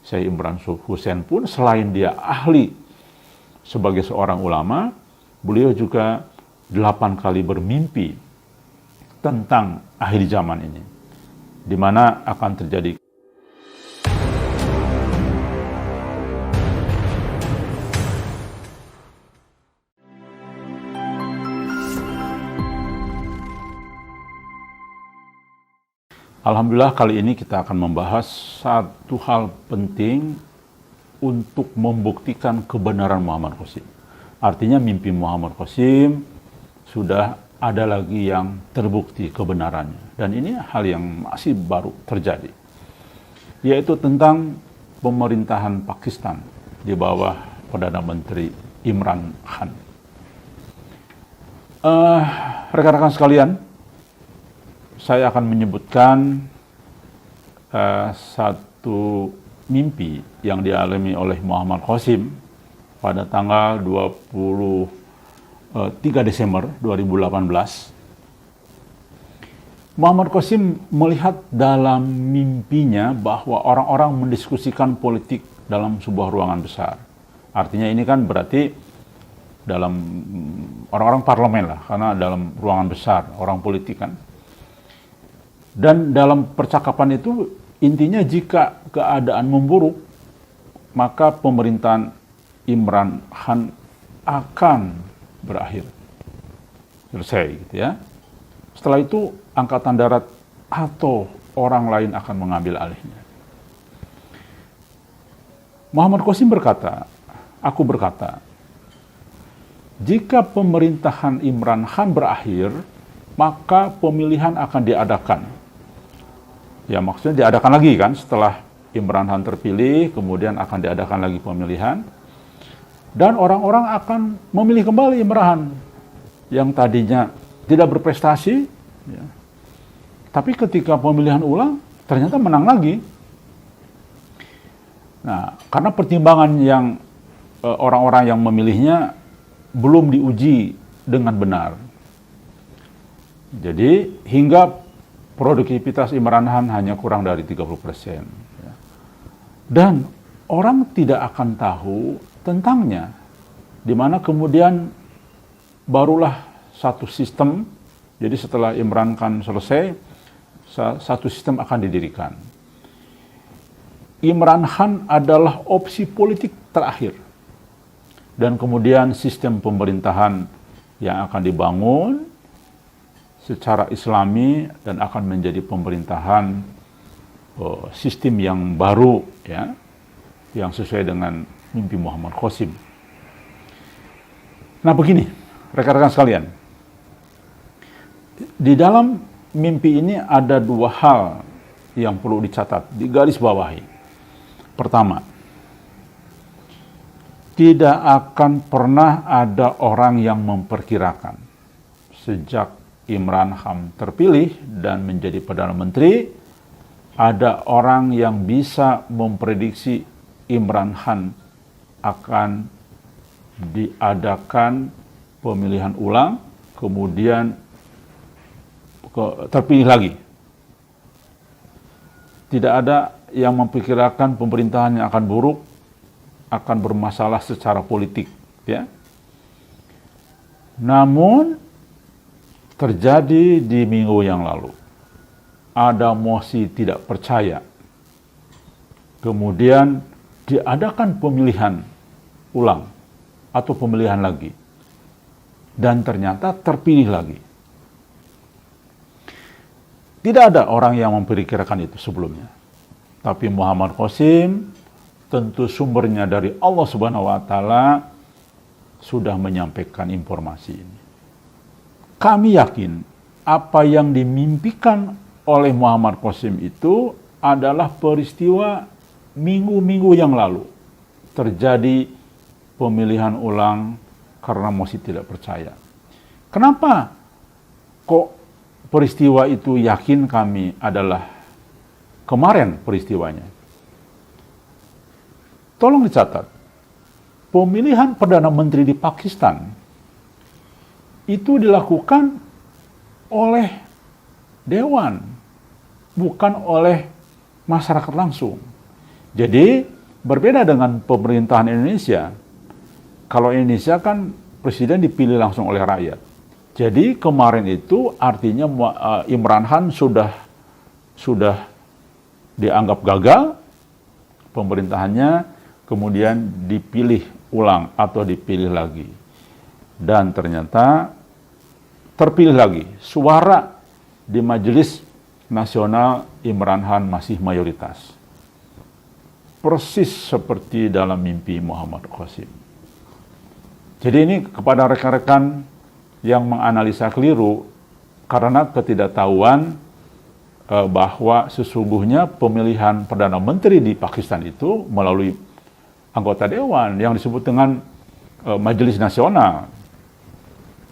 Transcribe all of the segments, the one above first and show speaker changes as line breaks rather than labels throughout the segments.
Syekh Imran Hussein pun selain dia ahli sebagai seorang ulama, beliau juga 8 kali bermimpi tentang akhir zaman ini, di mana akan terjadi Alhamdulillah kali ini kita akan membahas satu hal penting untuk membuktikan kebenaran Muhammad Qasim. Artinya mimpi Muhammad Qasim sudah ada lagi yang terbukti kebenarannya. Dan ini hal yang masih baru terjadi. Yaitu tentang pemerintahan Pakistan di bawah Perdana Menteri Imran Khan. Rekan-rekan sekalian, saya akan menyebutkan satu mimpi yang dialami oleh Muhammad Qasim pada tanggal 23 Desember 2018. Muhammad Qasim melihat dalam mimpinya bahwa orang-orang mendiskusikan politik dalam sebuah ruangan besar. Artinya ini kan berarti dalam orang-orang parlemen lah, karena dalam ruangan besar, orang politik kan. Dan dalam percakapan itu intinya jika keadaan memburuk, maka pemerintahan Imran Khan akan berakhir. Selesai gitu ya. Setelah itu angkatan darat atau orang lain akan mengambil alihnya. Muhammad Qasim berkata, aku berkata, jika pemerintahan Imran Khan berakhir, maka pemilihan akan diadakan. Ya maksudnya diadakan lagi kan, setelah Imran Khan terpilih, kemudian akan diadakan lagi pemilihan. Dan orang-orang akan memilih kembali Imran Khan yang tadinya tidak berprestasi. Ya. Tapi ketika pemilihan ulang, ternyata menang lagi. Nah, karena pertimbangan yang orang-orang yang memilihnya belum diuji dengan benar. Jadi hingga produktivitas Imran Khan hanya kurang dari 30%. Dan orang tidak akan tahu tentangnya. Di mana kemudian barulah satu sistem, jadi setelah Imran Khan selesai, satu sistem akan didirikan. Imran Khan adalah opsi politik terakhir. Dan kemudian sistem pemerintahan yang akan dibangun secara Islami dan akan menjadi pemerintahan sistem yang baru ya, yang sesuai dengan mimpi Muhammad Qasim. Nah begini, rekan-rekan sekalian, di dalam mimpi ini ada 2 hal yang perlu dicatat, digaris bawahi. Pertama, tidak akan pernah ada orang yang memperkirakan sejak Imran Khan terpilih dan menjadi Perdana Menteri, ada orang yang bisa memprediksi Imran Khan akan diadakan pemilihan ulang, kemudian terpilih lagi. Tidak ada yang memperkirakan pemerintahan yang akan buruk, akan bermasalah secara politik. Ya. Namun, terjadi di minggu yang lalu. Ada mosi tidak percaya. Kemudian diadakan pemilihan ulang atau pemilihan lagi. Dan ternyata terpilih lagi. Tidak ada orang yang memperkirakan itu sebelumnya. Tapi Muhammad Qasim tentu sumbernya dari Allah Subhanahu wa taala sudah menyampaikan informasi ini. Kami yakin apa yang dimimpikan oleh Muhammad Qasim itu adalah peristiwa minggu-minggu yang lalu. Terjadi pemilihan ulang karena masih tidak percaya. Kenapa kok peristiwa itu yakin kami adalah kemarin peristiwanya? Tolong dicatat, pemilihan Perdana Menteri di Pakistan itu dilakukan oleh dewan, bukan oleh masyarakat langsung. Jadi Berbeda dengan pemerintahan Indonesia. Kalau Indonesia kan presiden dipilih langsung oleh rakyat. Jadi kemarin itu artinya Imran Khan sudah dianggap gagal pemerintahannya, kemudian dipilih ulang atau dipilih lagi. Dan ternyata terpilih lagi. Suara di Majelis Nasional Imran Khan masih mayoritas. Persis seperti dalam mimpi Muhammad Qasim. Jadi ini kepada rekan-rekan yang menganalisa keliru karena ketidaktahuan bahwa sesungguhnya pemilihan Perdana Menteri di Pakistan itu melalui anggota dewan yang disebut dengan Majelis Nasional,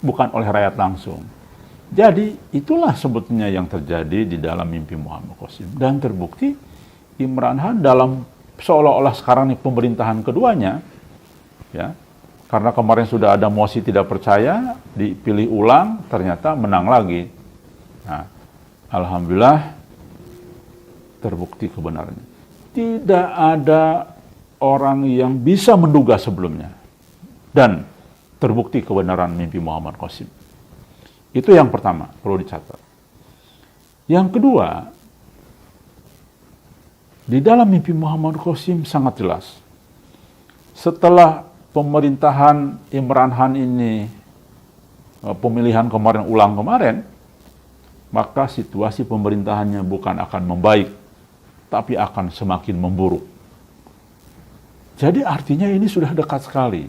bukan oleh rakyat langsung. Jadi itulah sebetulnya yang terjadi di dalam mimpi Muhammad Qasim. Dan terbukti Imran Khan dalam seolah-olah sekarang ini pemerintahan keduanya, ya, karena kemarin sudah ada mosi tidak percaya, dipilih ulang, ternyata menang lagi. Nah, alhamdulillah terbukti kebenarannya. Tidak ada orang yang bisa menduga sebelumnya. Dan terbukti kebenaran mimpi Muhammad Qasim. Itu yang pertama, perlu dicatat. Yang kedua, di dalam mimpi Muhammad Qasim sangat jelas. Setelah pemerintahan Imran Khan ini, pemilihan ulang kemarin, maka situasi pemerintahannya bukan akan membaik, tapi akan semakin memburuk. Jadi artinya ini sudah dekat sekali.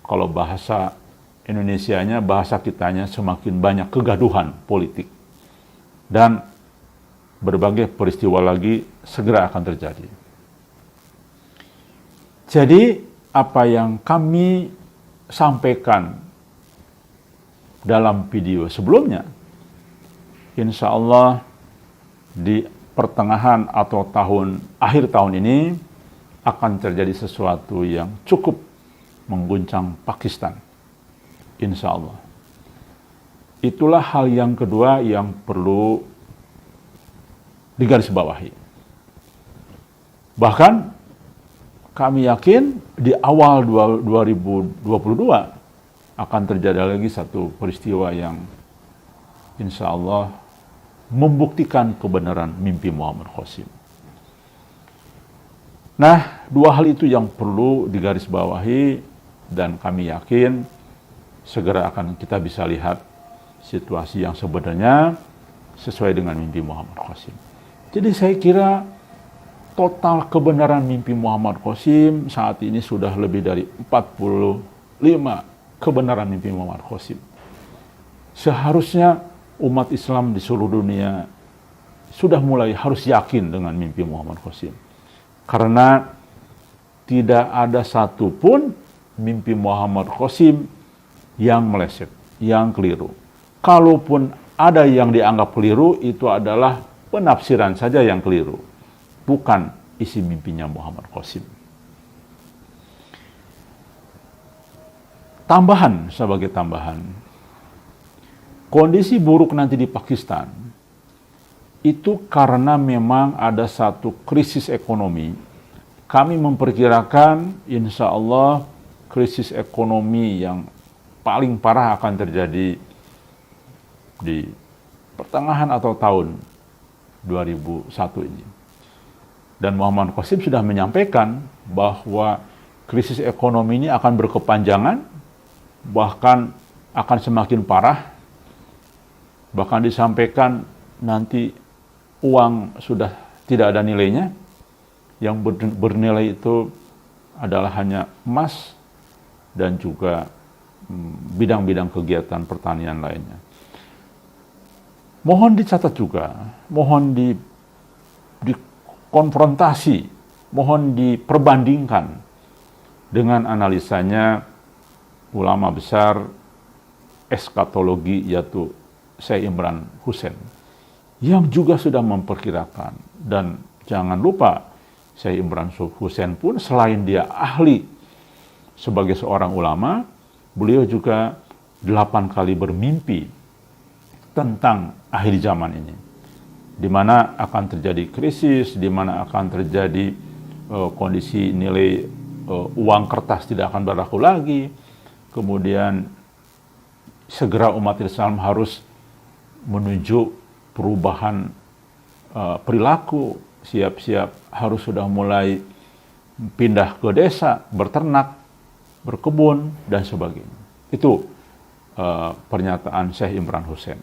Kalau bahasa Indonesianya, bahasa kitanya semakin banyak kegaduhan politik. Dan berbagai peristiwa lagi segera akan terjadi. Jadi apa yang kami sampaikan dalam video sebelumnya, insya Allah di pertengahan atau akhir tahun ini akan terjadi sesuatu yang cukup mengguncang Pakistan. Insya Allah. Itulah hal yang kedua yang perlu digarisbawahi. Bahkan kami yakin di awal 2022 akan terjadi lagi satu peristiwa yang insya Allah membuktikan kebenaran mimpi Muhammad Qasim. Nah, dua hal itu yang perlu digarisbawahi dan kami yakin segera akan kita bisa lihat situasi yang sebenarnya sesuai dengan mimpi Muhammad Qasim. Jadi saya kira total kebenaran mimpi Muhammad Qasim saat ini sudah lebih dari 45 kebenaran mimpi Muhammad Qasim. Seharusnya umat Islam di seluruh dunia sudah mulai harus yakin dengan mimpi Muhammad Qasim. Karena tidak ada satupun mimpi Muhammad Qasim yang meleset, yang keliru. Kalaupun ada yang dianggap keliru, itu adalah penafsiran saja yang keliru, bukan isi mimpinya Muhammad Qasim. Sebagai tambahan, kondisi buruk nanti di Pakistan itu karena memang ada satu krisis ekonomi. Kami memperkirakan insya Allah krisis ekonomi yang paling parah akan terjadi di pertengahan atau tahun 2001 ini. Dan Muhammad Qasim sudah menyampaikan bahwa krisis ekonomi ini akan berkepanjangan, bahkan akan semakin parah. Bahkan disampaikan nanti uang sudah tidak ada nilainya, yang bernilai itu adalah hanya emas dan juga bidang-bidang kegiatan pertanian lainnya. Mohon dicatat juga, mohon dikonfrontasi, mohon diperbandingkan dengan analisanya ulama besar eskatologi yaitu Syekh Imran Hussein yang juga sudah memperkirakan. Dan jangan lupa Syekh Imran Hussein pun selain dia ahli sebagai seorang ulama, beliau juga 8 kali bermimpi tentang akhir zaman ini, di mana akan terjadi krisis, di mana akan terjadi kondisi nilai uang kertas tidak akan berlaku lagi. Kemudian segera umat Islam harus menuju perubahan perilaku, siap-siap harus sudah mulai pindah ke desa, berternak, berkebun, dan sebagainya. Itu pernyataan Syekh Imran Hussein.